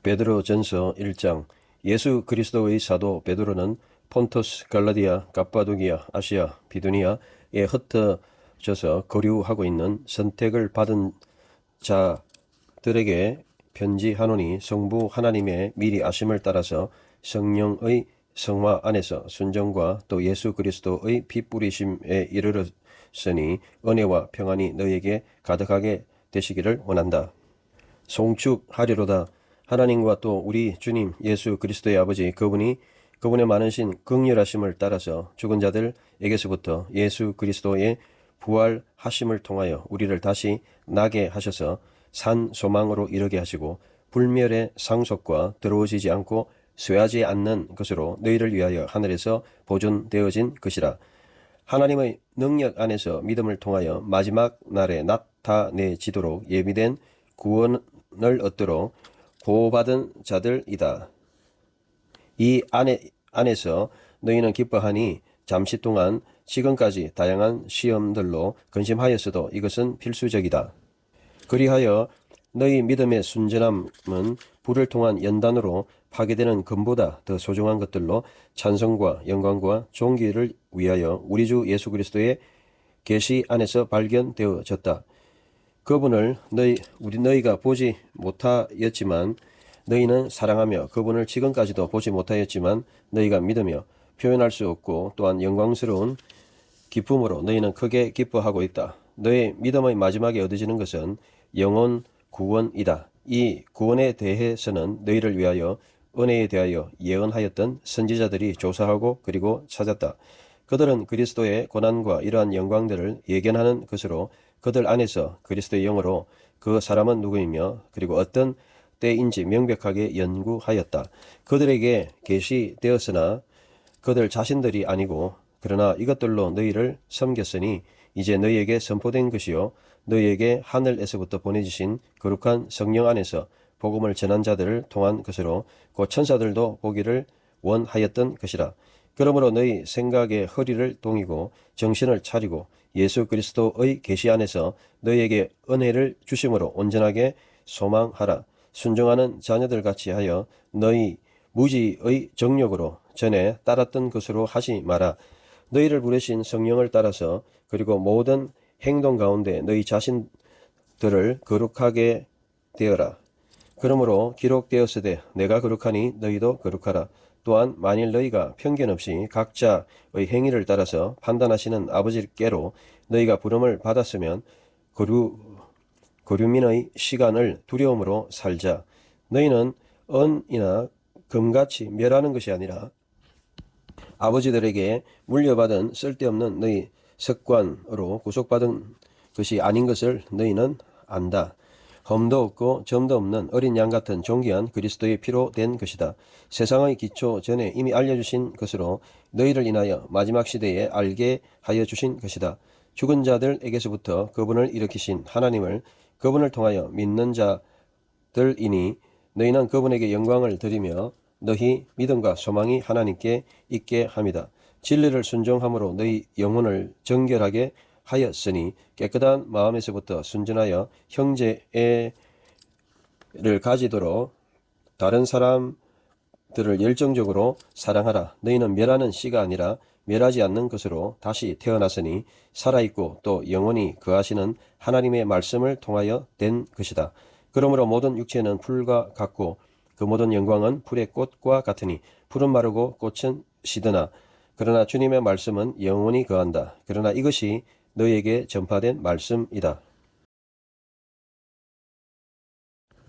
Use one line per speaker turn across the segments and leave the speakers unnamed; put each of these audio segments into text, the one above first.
베드로전서 1장. 예수 그리스도의 사도 베드로는 폰토스, 갈라디아, 갑바도기아, 아시아, 비두니아에 흩어져서 거류하고 있는 선택을 받은 자들에게 편지하노니, 성부 하나님의 미리 아심을 따라서 성령의 성화 안에서 순종과 또 예수 그리스도의 피 뿌리심에 이르렀으니 은혜와 평안이 너희에게 가득하게 되시기를 원한다. 송축하리로다. 하나님과 또 우리 주님 예수 그리스도의 아버지, 그분의 많으신 긍휼하심을 따라서 죽은 자들에게서부터 예수 그리스도의 부활하심을 통하여 우리를 다시 나게 하셔서 산 소망으로 이르게 하시고, 불멸의 상속과 더러워지지 않고 쇠하지 않는 것으로 너희를 위하여 하늘에서 보존되어진 것이라. 하나님의 능력 안에서 믿음을 통하여 마지막 날에 나타내지도록 예비된 구원을 얻도록 보호받은 자들이다. 이 안에서 너희는 기뻐하니, 잠시 동안 지금까지 다양한 시험들로 근심하였어도 이것은 필수적이다. 그리하여 너희 믿음의 순전함은 불을 통한 연단으로 파괴되는 금보다 더 소중한 것들로 찬송과 영광과 존귀를 위하여 우리 주 예수 그리스도의 계시 안에서 발견되어졌다. 그분을 너희가 보지 못하였지만 너희는 사랑하며, 그분을 지금까지도 보지 못하였지만 너희가 믿으며 표현할 수 없고 또한 영광스러운 기쁨으로 너희는 크게 기뻐하고 있다. 너희 믿음의 마지막에 얻어지는 것은 영혼 구원이다. 이 구원에 대해서는 너희를 위하여 은혜에 대하여 예언하였던 선지자들이 조사하고 그리고 찾았다. 그들은 그리스도의 고난과 이러한 영광들을 예견하는 것으로 그들 안에서 그리스도의 영으로 그 사람은 누구이며 그리고 어떤 때인지 명백하게 연구하였다. 그들에게 계시되었으나 그들 자신들이 아니고, 그러나 이것들로 너희를 섬겼으니 이제 너희에게 선포된 것이요 너희에게 하늘에서부터 보내주신 거룩한 성령 안에서 복음을 전한 자들을 통한 것으로 곧 천사들도 보기를 원하였던 것이라. 그러므로 너희 생각의 허리를 동이고 정신을 차리고 예수 그리스도의 계시 안에서 너희에게 은혜를 주심으로 온전하게 소망하라. 순종하는 자녀들 같이 하여 너희 무지의 정욕으로 전에 따랐던 것으로 하지 마라. 너희를 부르신 성령을 따라서 그리고 모든 행동 가운데 너희 자신들을 거룩하게 되어라. 그러므로 기록되었으되 내가 거룩하니 너희도 거룩하라. 또한 만일 너희가 편견 없이 각자의 행위를 따라서 판단하시는 아버지께로 너희가 부름을 받았으면 거류민의 시간을 두려움으로 살자. 너희는 은이나 금같이 멸하는 것이 아니라 아버지들에게 물려받은 쓸데없는 너희 습관으로 구속받은 것이 아닌 것을 너희는 안다. 험도 없고 점도 없는 어린 양 같은 존귀한 그리스도의 피로 된 것이다. 세상의 기초 전에 이미 알려주신 것으로 너희를 인하여 마지막 시대에 알게 하여 주신 것이다. 죽은 자들에게서부터 그분을 일으키신 하나님을 그분을 통하여 믿는 자들이니, 너희는 그분에게 영광을 드리며 너희 믿음과 소망이 하나님께 있게 합니다. 진리를 순종함으로 너희 영혼을 정결하게 하였으니 깨끗한 마음에서부터 순전하여 형제애를 가지도록 다른 사람들을 열정적으로 사랑하라. 너희는 멸하는 씨가 아니라 멸하지 않는 것으로 다시 태어났으니 살아있고 또 영원히 거하시는 하나님의 말씀을 통하여 된 것이다. 그러므로 모든 육체는 풀과 같고 그 모든 영광은 풀의 꽃과 같으니 풀은 마르고 꽃은 시드나 그러나 주님의 말씀은 영원히 거한다. 그러나 이것이 너희에게 전파된 말씀이다.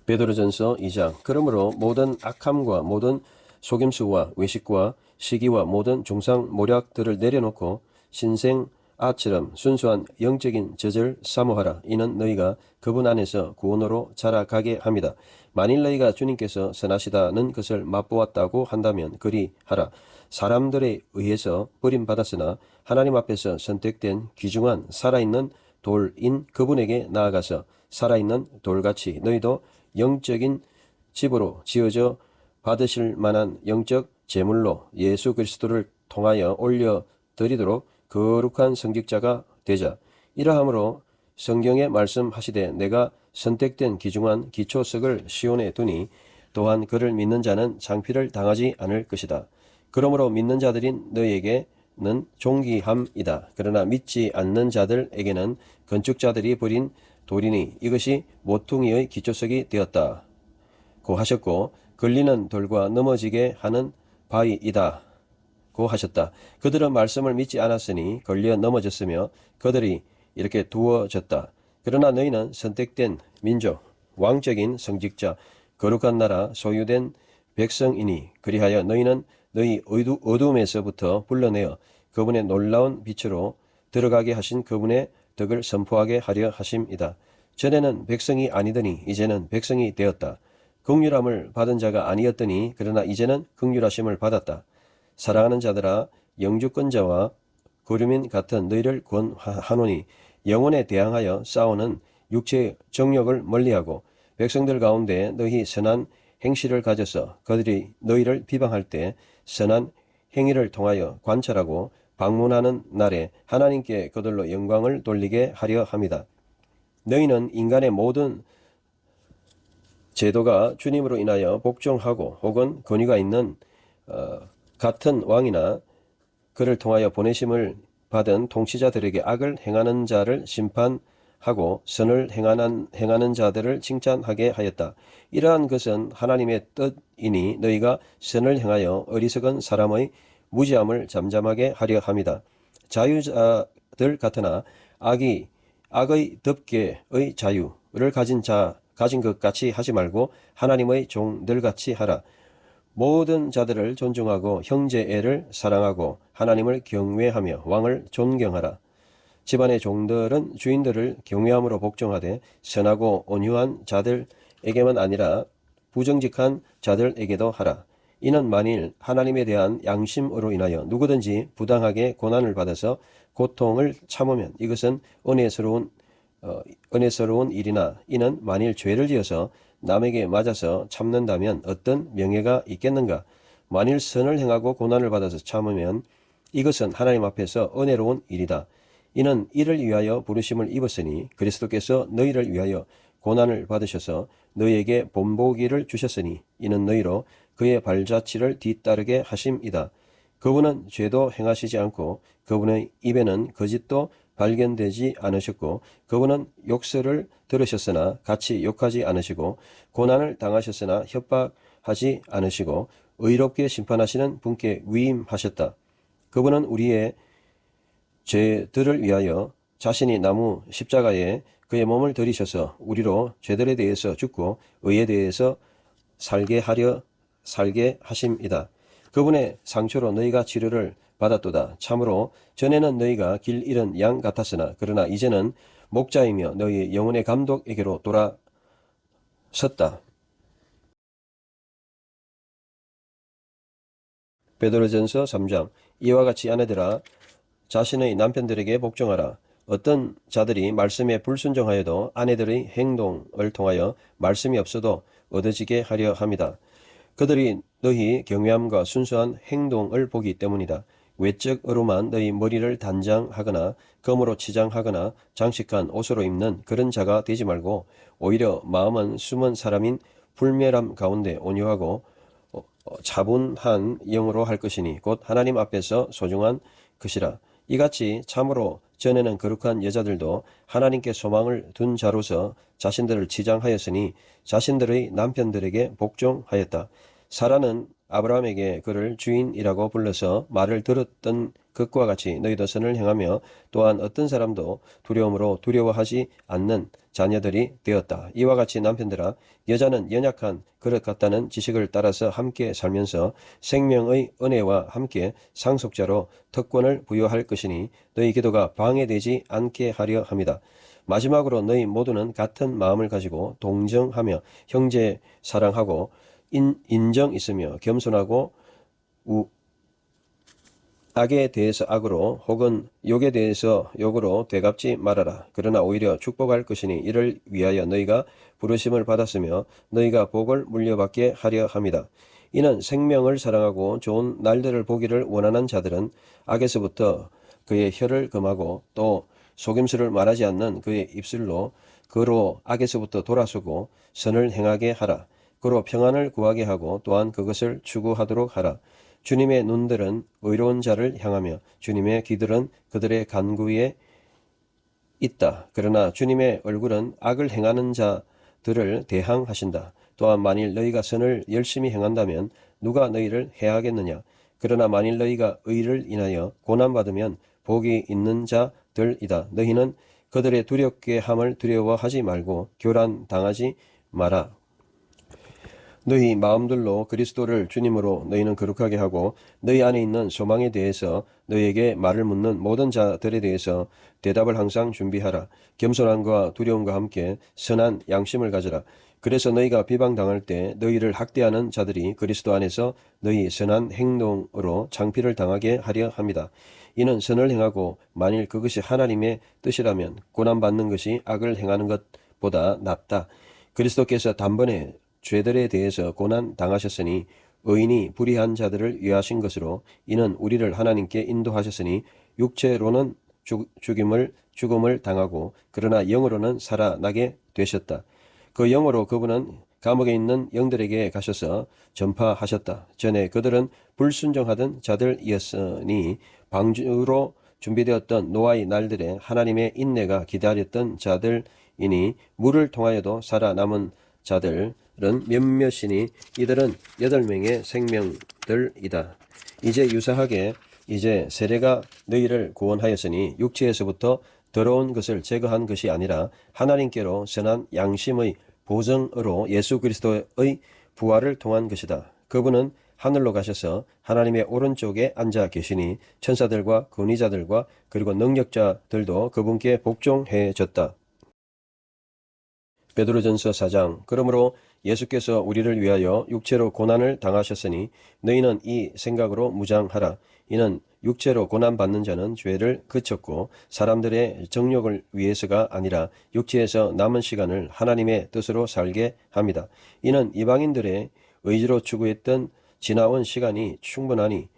베드로전서 2장. 그러므로 모든 악함과 모든 속임수와 외식과 시기와 모든 중상 모략들을 내려놓고 신생아처럼 순수한 영적인 젖을 사모하라. 이는 너희가 그분 안에서 구원으로 자라가게 합니다. 만일 너희가 주님께서 선하시다는 것을 맛보았다고 한다면 그리하라. 사람들에 의해서 버림받았으나 하나님 앞에서 선택된 귀중한 살아있는 돌인 그분에게 나아가서 살아있는 돌같이 너희도 영적인 집으로 지어져 받으실 만한 영적 제물로 예수 그리스도를 통하여 올려드리도록 거룩한 성직자가 되자. 이러함으로 성경에 말씀하시되 내가 선택된 귀중한 기초석을 시온에 두니 또한 그를 믿는 자는 창피를 당하지 않을 것이다. 그러므로 믿는 자들인 너희에게는 존귀함이다. 그러나 믿지 않는 자들에게는 건축자들이 버린 돌이니 이것이 모퉁이의 기초석이 되었다. 고 하셨고 걸리는 돌과 넘어지게 하는 바위이다. 고 하셨다. 그들은 말씀을 믿지 않았으니 걸려 넘어졌으며 그들이 이렇게 두어졌다. 그러나 너희는 선택된 민족, 왕적인 성직자, 거룩한 나라, 소유된 백성이니 그리하여 너희는 너희 어둠에서부터 불러내어 그분의 놀라운 빛으로 들어가게 하신 그분의 덕을 선포하게 하려 하심이다. 전에는 백성이 아니더니 이제는 백성이 되었다. 긍휼함을 받은 자가 아니었더니 그러나 이제는 긍휼하심을 받았다. 사랑하는 자들아, 영주권자와 거류민 같은 너희를 권하노니 영혼에 대항하여 싸우는 육체의 정욕을 멀리하고 백성들 가운데 너희 선한 행실을 가져서 그들이 너희를 비방할 때 선한 행위를 통하여 관찰하고 방문하는 날에 하나님께 그들로 영광을 돌리게 하려 함이다. 너희는 인간의 모든 제도가 주님으로 인하여 복종하고 혹은 권위가 있는 같은 왕이나 그를 통하여 보내심을 받은 통치자들에게 악을 행하는 자를 심판하고 선을 행하는 자들을 칭찬하게 하였다. 이러한 것은 하나님의 뜻이니 너희가 선을 행하여 어리석은 사람의 무지함을 잠잠하게 하려 함이다. 자유자들 같으나 악의 덮개의 자유를 가진 것 같이 하지 말고 하나님의 종들같이 하라. 모든 자들을 존중하고 형제애를 사랑하고 하나님을 경외하며 왕을 존경하라. 집안의 종들은 주인들을 경외함으로 복종하되 선하고 온유한 자들에게만 아니라 부정직한 자들에게도 하라. 이는 만일 하나님에 대한 양심으로 인하여 누구든지 부당하게 고난을 받아서 고통을 참으면 이것은 은혜스러운 일이나 이는 만일 죄를 지어서 남에게 맞아서 참는다면 어떤 명예가 있겠는가? 만일 선을 행하고 고난을 받아서 참으면 이것은 하나님 앞에서 은혜로운 일이다. 이는 이를 위하여 부르심을 입었으니 그리스도께서 너희를 위하여 고난을 받으셔서 너희에게 본보기를 주셨으니 이는 너희로 그의 발자취를 뒤따르게 하심이다. 그분은 죄도 행하시지 않고 그분의 입에는 거짓도 발견되지 않으셨고 그분은 욕설을 들으셨으나 같이 욕하지 않으시고 고난을 당하셨으나 협박하지 않으시고 의롭게 심판하시는 분께 위임하셨다. 그분은 우리의 죄들을 위하여 자신이 나무 십자가에 그의 몸을 들이셔서 우리로 죄들에 대해서 죽고 의에 대해서 살게 하심이다. 그분의 상처로 너희가 치료를 받았도다. 참으로 전에는 너희가 길 잃은 양 같았으나 그러나 이제는 목자이며 너희 영혼의 감독에게로 돌아섰다. 베드로전서 3장. 이와 같이 아내들아 자신의 남편들에게 복종하라. 어떤 자들이 말씀에 불순종하여도 아내들의 행동을 통하여 말씀이 없어도 얻어지게 하려 함이다. 그들이 너희 경외함과 순수한 행동을 보기 때문이다. 외적으로만 너희 머리를 단장하거나 검으로 치장하거나 장식한 옷으로 입는 그런 자가 되지 말고 오히려 마음은 숨은 사람인 불멸함 가운데 온유하고 차분한 영으로 할 것이니 곧 하나님 앞에서 소중한 것이라. 이같이 참으로 전에는 거룩한 여자들도 하나님께 소망을 둔 자로서 자신들을 치장하였으니 자신들의 남편들에게 복종하였다. 사라는 아브라함에게 그를 주인이라고 불러서 말을 들었던 것과 같이 너희도 선을 행하며 또한 어떤 사람도 두려움으로 두려워하지 않는 자녀들이 되었다. 이와 같이 남편들아 여자는 연약한 그릇 같다는 지식을 따라서 함께 살면서 생명의 은혜와 함께 상속자로 특권을 부여할 것이니 너희 기도가 방해되지 않게 하려 합니다. 마지막으로 너희 모두는 같은 마음을 가지고 동정하며 형제 사랑하고 인정 있으며 겸손하고 악에 대해서 악으로 혹은 욕에 대해서 욕으로 되갚지 말아라. 그러나 오히려 축복할 것이니 이를 위하여 너희가 부르심을 받았으며 너희가 복을 물려받게 하려 함이다. 이는 생명을 사랑하고 좋은 날들을 보기를 원하는 자들은 악에서부터 그의 혀를 금하고 또 속임수를 말하지 않는 그의 입술로 그로 악에서부터 돌아서고 선을 행하게 하라. 그로 평안을 구하게 하고 또한 그것을 추구하도록 하라. 주님의 눈들은 의로운 자를 향하며 주님의 귀들은 그들의 간구에 있다. 그러나 주님의 얼굴은 악을 행하는 자들을 대항하신다. 또한 만일 너희가 선을 열심히 행한다면 누가 너희를 해하겠느냐. 그러나 만일 너희가 의를 인하여 고난받으면 복이 있는 자들이다. 너희는 그들의 두렵게 함을 두려워하지 말고 교란당하지 마라. 너희 마음들로 그리스도를 주님으로 너희는 거룩하게 하고 너희 안에 있는 소망에 대해서 너희에게 말을 묻는 모든 자들에 대해서 대답을 항상 준비하라. 겸손함과 두려움과 함께 선한 양심을 가져라. 그래서 너희가 비방당할 때 너희를 학대하는 자들이 그리스도 안에서 너희 선한 행동으로 창피를 당하게 하려 합니다. 이는 선을 행하고 만일 그것이 하나님의 뜻이라면 고난받는 것이 악을 행하는 것보다 낫다. 그리스도께서 단번에 죄들에 대해서 고난 당하셨으니 의인이 불의한 자들을 위하신 것으로 이는 우리를 하나님께 인도하셨으니 육체로는 죽음을 당하고 그러나 영으로는 살아나게 되셨다. 그 영으로 그분은 감옥에 있는 영들에게 가셔서 전파하셨다. 전에 그들은 불순종하던 자들이었으니 방주로 준비되었던 노아의 날들에 하나님의 인내가 기다렸던 자들이니 물을 통하여도 살아남은 자들은 몇몇이니 이들은 8명의 생명들이다. 이제 유사하게 이제 세례가 너희를 구원하였으니 육체에서부터 더러운 것을 제거한 것이 아니라 하나님께로 선한 양심의 보증으로 예수 그리스도의 부활을 통한 것이다. 그분은 하늘로 가셔서 하나님의 오른쪽에 앉아 계시니 천사들과 권위자들과 그리고 능력자들도 그분께 복종해졌다. 베드로전서 4장. 그러므로 예수께서 우리를 위하여 육체로 고난을 당하셨으니 너희는 이 생각으로 무장하라. 이는 육체로 고난받는 자는 죄를 그쳤고 사람들의 정욕을 위해서가 아니라 육체에서 남은 시간을 하나님의 뜻으로 살게 합니다. 이는 이방인들의 의지로 추구했던 지나온 시간이 충분하니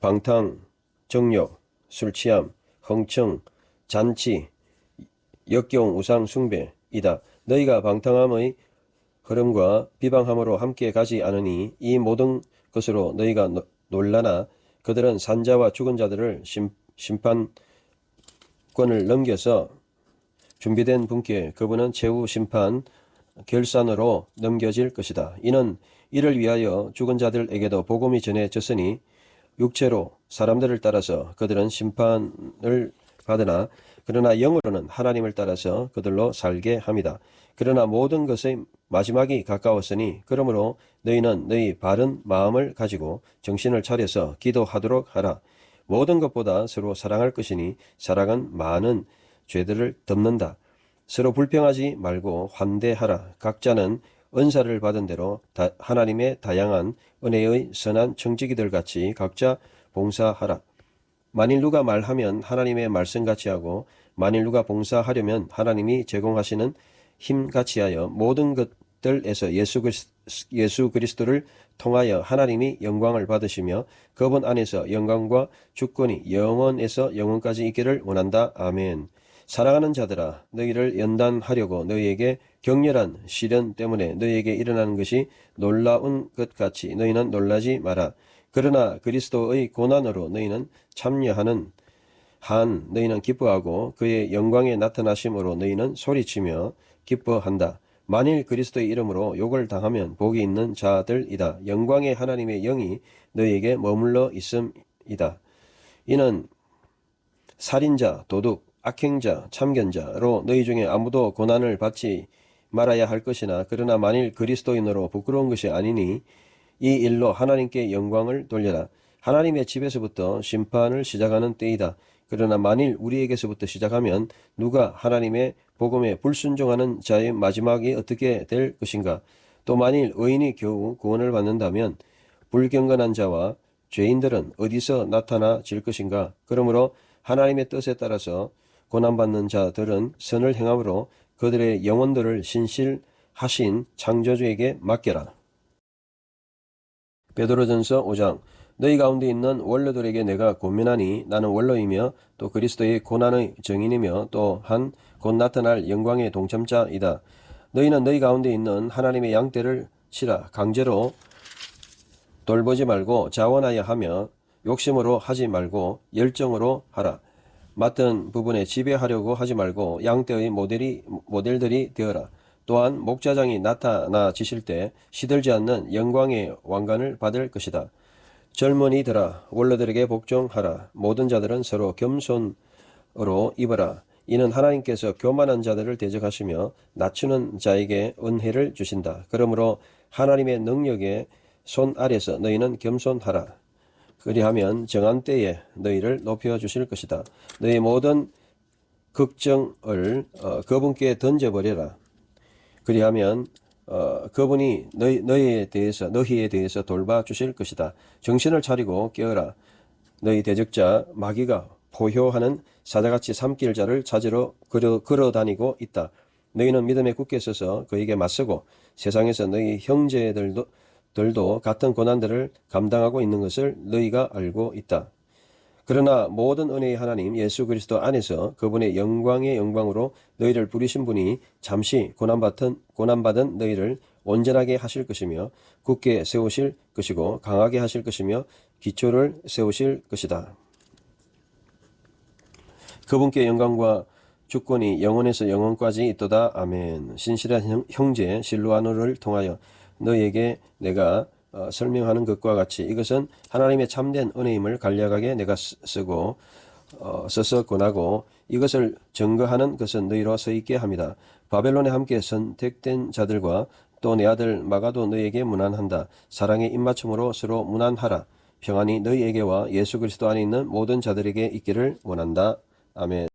방탕, 정욕, 술취함, 흥청, 잔치, 역겨운 우상 숭배이다. 너희가 방탕함의 흐름과 비방함으로 함께 가지 않으니 이 모든 것으로 너희가 놀라나 그들은 산자와 죽은 자들을 심판권을 넘겨서 준비된 분께 그분은 최후 심판 결산으로 넘겨질 것이다. 이는 이를 위하여 죽은 자들에게도 복음이 전해졌으니 육체로 사람들을 따라서 그들은 심판을 받으나 그러나 영으로는 하나님을 따라서 그들로 살게 합니다. 그러나 모든 것의 마지막이 가까웠으니 그러므로 너희는 너희 바른 마음을 가지고 정신을 차려서 기도하도록 하라. 모든 것보다 서로 사랑할 것이니 사랑은 많은 죄들을 덮는다. 서로 불평하지 말고 환대하라. 각자는 은사를 받은 대로 하나님의 다양한 은혜의 선한 청지기들 같이 각자 봉사하라. 만일 누가 말하면 하나님의 말씀같이 하고 만일 누가 봉사하려면 하나님이 제공하시는 힘같이 하여 모든 것들에서 예수 그리스도를 통하여 하나님이 영광을 받으시며 그분 안에서 영광과 주권이 영원에서 영원까지 있기를 원한다. 아멘. 사랑하는 자들아, 너희를 연단하려고 너희에게 격렬한 시련 때문에 너희에게 일어나는 것이 놀라운 것 같이 너희는 놀라지 마라. 그러나 그리스도의 고난으로 너희는 참여하는 한 너희는 기뻐하고 그의 영광의 나타나심으로 너희는 소리치며 기뻐한다. 만일 그리스도의 이름으로 욕을 당하면 복이 있는 자들이다. 영광의 하나님의 영이 너희에게 머물러 있음이다. 이는 살인자, 도둑, 악행자, 참견자로 너희 중에 아무도 고난을 받지 말아야 할 것이나 그러나 만일 그리스도인으로 부끄러운 것이 아니니 이 일로 하나님께 영광을 돌려라. 하나님의 집에서부터 심판을 시작하는 때이다. 그러나 만일 우리에게서부터 시작하면 누가 하나님의 복음에 불순종하는 자의 마지막이 어떻게 될 것인가? 또 만일 의인이 겨우 구원을 받는다면 불경건한 자와 죄인들은 어디서 나타나질 것인가? 그러므로 하나님의 뜻에 따라서 고난받는 자들은 선을 행함으로 그들의 영혼들을 신실하신 창조주에게 맡겨라. 베드로전서 5장. 너희 가운데 있는 원로들에게 내가 권면하니 나는 원로이며 또 그리스도의 고난의 증인이며 또한 곧 나타날 영광의 동참자이다. 너희는 너희 가운데 있는 하나님의 양떼를 치라. 강제로 돌보지 말고 자원하여 하며 욕심으로 하지 말고 열정으로 하라. 맡은 부분에 지배하려고 하지 말고 양떼의 모델들이 되어라. 또한 목자장이 나타나지실 때 시들지 않는 영광의 왕관을 받을 것이다. 젊은이들아, 원로들에게 복종하라. 모든 자들은 서로 겸손으로 입어라. 이는 하나님께서 교만한 자들을 대적하시며 낮추는 자에게 은혜를 주신다. 그러므로 하나님의 능력의 손 아래서 너희는 겸손하라. 그리하면 정한 때에 너희를 높여주실 것이다. 너희 모든 걱정을 그분께 던져버려라. 그리하면 그분이 너희에 대해서 돌봐주실 것이다. 정신을 차리고 깨어라. 너희 대적자 마귀가 포효하는 사자같이 삼킬 자를 찾으러 걸어다니고 있다. 너희는 믿음에 굳게 서서 그에게 맞서고 세상에서 너희 형제들도 같은 고난들을 감당하고 있는 것을 너희가 알고 있다. 그러나 모든 은혜의 하나님 예수 그리스도 안에서 그분의 영광의 영광으로 너희를 부르신 분이 잠시 고난받은 너희를 온전하게 하실 것이며 굳게 세우실 것이고 강하게 하실 것이며 기초를 세우실 것이다. 그분께 영광과 주권이 영원에서 영원까지 있도다. 아멘. 신실한 형제 실루아노를 통하여 너희에게 내가 설명하는 것과 같이 이것은 하나님의 참된 은혜임을 간략하게 내가 써서 권하고 이것을 증거하는 것은 너희로 서 있게 합니다. 바벨론에 함께 선택된 자들과 또 내 아들 마가도 너희에게 문안한다. 사랑의 입맞춤으로 서로 문안하라. 평안이 너희에게와 예수 그리스도 안에 있는 모든 자들에게 있기를 원한다. 아멘.